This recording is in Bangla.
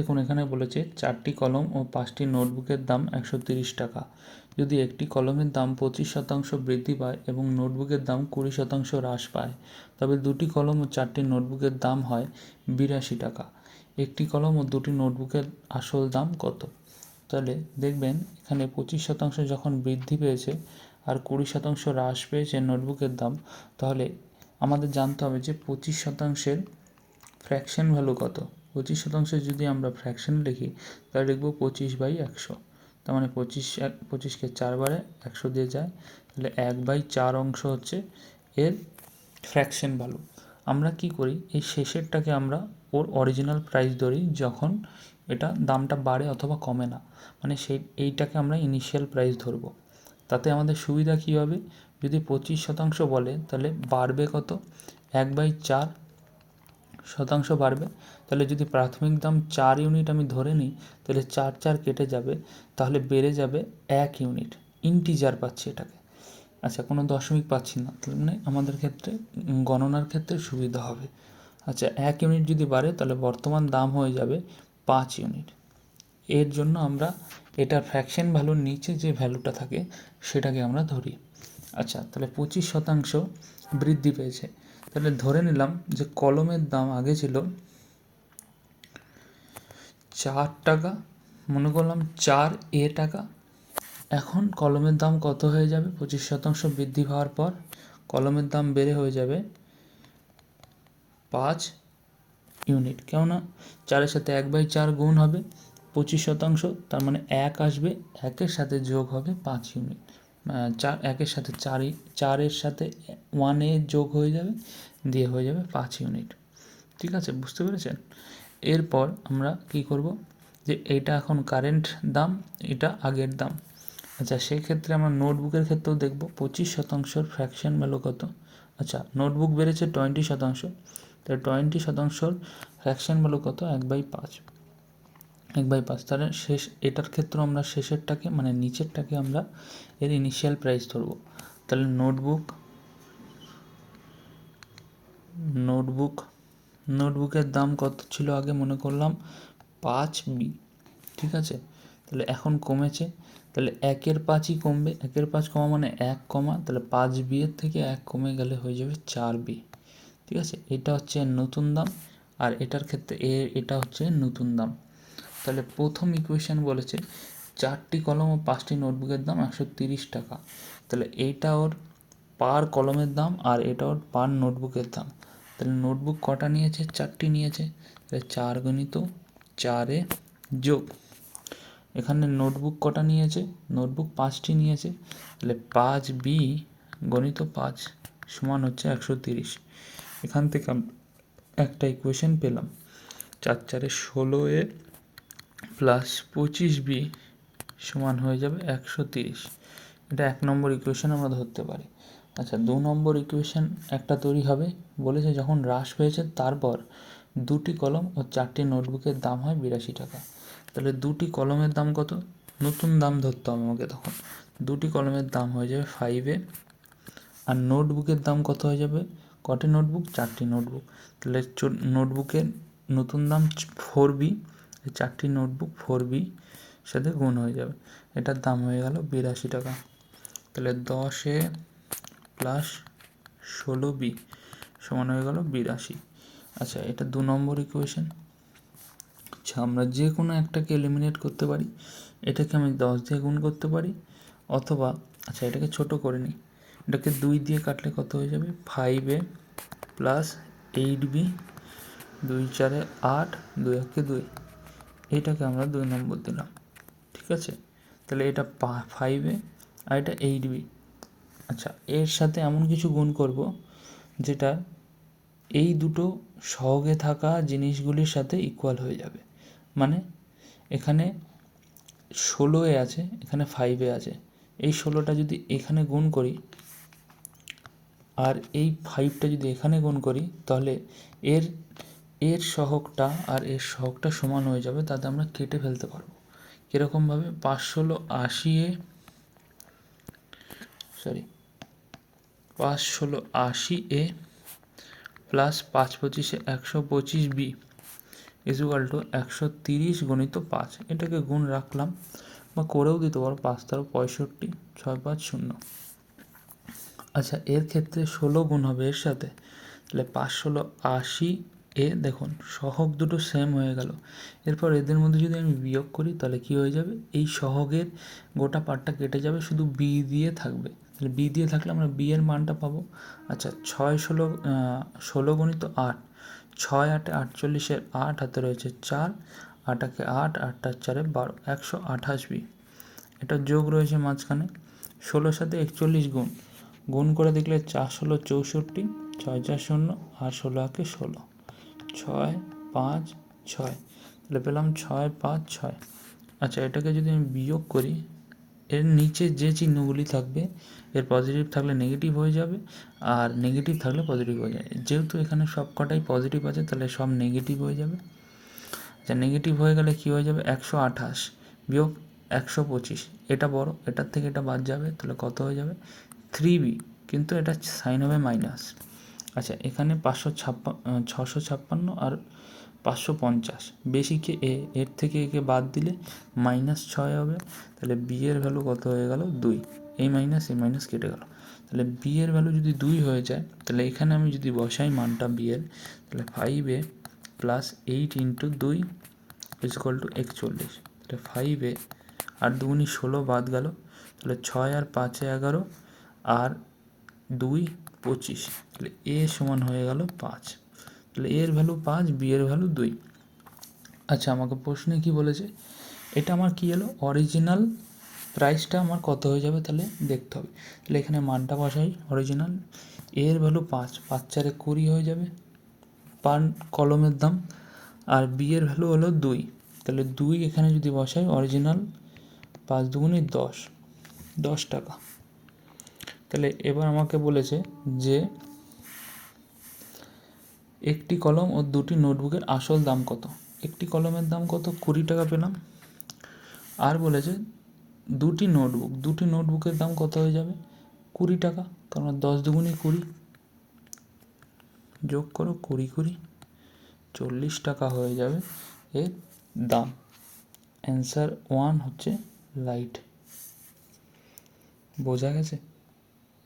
দেখুন এখানে বলেছে 4টি কলম ও 5টি নোটবুকের দাম 130 টাকা। যদি একটি কলমের দাম 25% বৃদ্ধি পায় এবং নোটবুকের দাম 20% হ্রাস পায়, তবে দুটি কলম ও 4টি নোটবুকের দাম হয় 82 টাকা। একটি কলম ও দুটি নোটবুকের আসল দাম কত? তাহলে দেখবেন এখানে 25% যখন বৃদ্ধি পেয়েছে আর 20% হ্রাস পেয়েছে নোটবুকের দাম, তাহলে আমাদের জানতে হবে যে 25%-এর ফ্র্যাকশন ভ্যালু কত। 25% যদি আমরা ফ্র্যাকশন লিখি তাহলে লিখব 25/100। তার মানে 25কে 4 বারে 100 দিয়ে যায়, তাহলে 1/4 অংশ হচ্ছে এর ফ্র্যাকশন ভ্যালু। আমরা কি করি, এই শেষেরটাকে আমরা ওর অরিজিনাল প্রাইস ধরি যখন এটা দামটা বাড়ে অথবা কমে না, মানে এইটাকে আমরা ইনিশিয়াল প্রাইস ধরব। তাতে আমাদের সুবিধা কী হবে, যদি 25% বলে তাহলে বাড়বে কত, 1/4 শতাংশ বাড়বে। তাহলে যদি প্রাথমিক দাম 4 ইউনিট আমি ধরে নিই, তাহলে 4 কেটে যাবে, তাহলে বেড়ে যাবে 1 ইউনিট। ইন্টিজার পাচ্ছি এটাকে, আচ্ছা কোনো দশমিক পাচ্ছি না, তার মানে আমাদের ক্ষেত্রে গণনার ক্ষেত্রে সুবিধা হবে। আচ্ছা 1 ইউনিট যদি বাড়ে তাহলে বর্তমান দাম হয়ে যাবে 5 ইউনিট। এর জন্য আমরা এটার ফ্র্যাকশন ভ্যালুর নিচে যে ভ্যালুটা থাকে সেটাকে আমরা ধরি। আচ্ছা তাহলে 25% বৃদ্ধি পেয়েছে, তাহলে ধরে নিলাম যে কলমের দাম আগে ছিল 4 টাকা, মনে করলাম 4A টাকা। এখন কলমের দাম কত হয়ে যাবে, 25% বৃদ্ধি হওয়ার পর কলমের দাম বেড়ে হয়ে যাবে 5 ইউনিট। কেননা 4-এর সাথে 1/4 গুণ হবে 25%, তার মানে 1 আসবে, 1-এর সাথে যোগ হবে 5 ইউনিট। 1-এর সাথে 4-এর সাথে 1A যোগ হয়ে যাবে, দিয়ে হয়ে যাবে 5 ইউনিট। ঠিক আছে, বুঝতে পেরেছেন? এরপর আমরা কি করব, যে এইটা এখন কারেন্ট দাম, এটা আগের দাম। আচ্ছা সেই ক্ষেত্রে আমরা নোটবুকের ক্ষেত্রেও দেখব 25%-র ফ্র্যাকশন ভ্যালু কত। আচ্ছা নোটবুক বেড়েছে 20%, তাহলে 20%-র ফ্র্যাকশন ভ্যালু কত, 1/5। 1/5, তাহলে এটার ক্ষেত্রে আমরা শেষেরটাকে মানে নিচেরটাকে আমরা এর ইনিশিয়াল প্রাইস ধরবো। তাহলে নোটবুকের দাম কত ছিল আগে, মনে করলাম 5B। ঠিক আছে, তাহলে এখন কমেছে, তাহলে 1-এর 5ই কমবে, 1-এর 5 কমা মানে 1 কমা, তাহলে 5B এর থেকে 1 কমে গেলে হয়ে যাবে 4B। ঠিক আছে, এটা হচ্ছে নতুন দাম, আর এটার ক্ষেত্রে এটা হচ্ছে নতুন দাম। তাহলে প্রথম ইকুয়েশন বলেছে 4টি কলম ও 5টি নোটবুকের দাম 130 টাকা। তাহলে এইটা ওর পার কলমের দাম আর এটা ওর পার নোটবুকের দাম। তাহলে নোটবুক কটা নিয়েছে, 4টি নিয়েছে, তাহলে 4 × 4 যোগ এখানে নোটবুক কটা নিয়েছে, নোটবুক 5টি নিয়েছে, তাহলে 5B × 5 সমান হচ্ছে 130। এখান থেকে একটা ইকুয়েশন পেলাম, 4×4 = 16A প্লাস 25B সমান হয়ে যাবে 130। এটা 1 নম্বর ইকুয়েশন আমরা ধরতে পারি। আচ্ছা 2 নম্বর ইকুয়েশন একটা তৈরি হবে, বলেছে যখন হ্রাস পেয়েছে তারপর দুটি কলম ও 4টি নোটবুকের দাম হয় 82 টাকা। তাহলে দুটি কলমের দাম কত, নতুন দাম ধরতে হবে আমাকে, তখন দুটি কলমের দাম হয়ে যাবে 5A, আর নোটবুকের দাম কত হয়ে যাবে, কটি নোটবুক, 4টি নোটবুক, তাহলে নোটবুকের নতুন দাম 4B, 4টি নোটবুক 4B সাথে গুণ হয়ে যাবে, এটার দাম হয়ে গেল 82 টাকা। তাহলে 10A প্লাস 16B সমান হয়ে গেল 82। আচ্ছা এটা 2 নম্বর ইকুয়েশন। আচ্ছা আমরা যে কোনো একটাকে এলিমিনেট করতে পারি, এটাকে আমি 10 দিয়ে গুণ করতে পারি, অথবা আচ্ছা এটাকে ছোট করে নিই, এটাকে 2 দিয়ে কাটলে কত হয়ে যাবে, 5A প্লাস 8B, 2×4 = 8, 2×1 2, এইটাকে আমরা 2 নম্বর দিলাম। ঠিক আছে, তাহলে এটা 5A আর এটা 8B। আচ্ছা এর সাথে এমন কিছু গুণ করব যেটা এই দুটো সহগে থাকা জিনিসগুলির সাথে ইকুয়াল হয়ে যাবে। মানে এখানে 16A আছে, এখানে 5A আছে, এই 16টা যদি এখানে গুণ করি আর এই 5টা যদি এখানে গুণ করি, তাহলে এর সহগটা আর এর সহগটা সমান হয়ে যাবে, তাতে আমরা কেটে ফেলতে পারবো। কীরকমভাবে, 5 × 16 80A plus 5×25 125B equal to 130 গুণিত 5, এটাকে গুণ রাখলাম বা করেও দিতে পারো, 5×65, 650। আচ্ছা, এর ক্ষেত্রে 16 গুণ হবে এর সাথে, তাহলে 5×16 80। দেখুন সহগ দুটো সেম হয়ে গেল। এরপর এদের মধ্যে যদি আমি বিয়োগ করি তাহলে কি হয়ে যাবে, এই সহগের গোটা পার্টটা কেটে যাবে, শুধু বি দিয়ে থাকবে। তাহলে বি দিয়ে থাকলে আমরা বি এর মানটা পাবো। আচ্ছা, 16 গুণিত 8, 6×8 48, 8 হাতে রয়েছে 4, 8×8 8, 8×4 12, 128 বি। এটা যোগ রয়েছে মাঝখানে। 16 সাথে 41 গুণ করে দেখলে 4×16 64, 6×4 0, আর 16×16 6 5 6, তাহলে পেলাম 6 5 6। আচ্ছা, এটাকে যদি আমি বিয়োগ করি, এর নিচে যে চিহ্নগুলি থাকবে এর পজিটিভ থাকলে নেগেটিভ হয়ে যাবে, আর নেগেটিভ থাকলে পজিটিভ হয়ে যাবে। যেহেতু এখানে সব কটাই পজিটিভ আছে তাহলে সব নেগেটিভ হয়ে যাবে। আচ্ছা, নেগেটিভ হয়ে গেলে কী হয়ে যাবে, 128 বিয়োগ 125, এটা বড়, এটার থেকে এটা বাদ যাবে, তাহলে কত হয়ে যাবে 3b, কিন্তু এটা সাইন হবে মাইনাস। আচ্ছা, এখানে 656 আর 550, বেশিকে এর থেকে একে বাদ দিলে -6 হবে, তাহলে বি এর ভ্যালু কত হয়ে গেল 2। এই মাইনাস কেটে গেল, তাহলে বি এর ভ্যালু যদি 2 হয়ে যায়, তাহলে এখানে আমি যদি বসাই মানটা বি এর, তাহলে 5a + 8 × 2 = 41। তাহলে 5a আর 2 × 16 বাদ গেল, তাহলে 6 আর 5 11, আর 2 25, তাহলে এ সমান হয়ে গেল 5। তাহলে এর ভ্যালু 5, বি এর ভ্যালু 2। আচ্ছা, আমাকে প্রশ্নে কি বলেছে, এটা আমার কি এলো, অরিজিনাল প্রাইসটা আমার কত হয়ে যাবে তাহলে দেখতে হবে। তাহলে এখানে মানটা বসাই, অরিজিনাল এর ভ্যালু 5, 5×4 20 হয়ে যাবে পার কলমের দাম, আর বি এর ভ্যালু হলো 2, তাহলে 2 এখানে যদি বসাই, অরিজিনাল 5 × 2 = 10 টাকা। তাহলে এবার আমাকে বলেছে যে একটি কলম ও দুটি নোটবুকের আসল দাম কত। একটি কলমের দাম কত, 20 টাকা পেলাম। আর বলেছে দুটি নোটবুকের দাম কত হয়ে যাবে, 20 টাকা, কারণ 10 × 2 = 20, যোগ করো 20 × 40 টাকা হয়ে যাবে এর দাম। অ্যান্সার 1 হচ্ছে রাইট। বোঝা গেছে?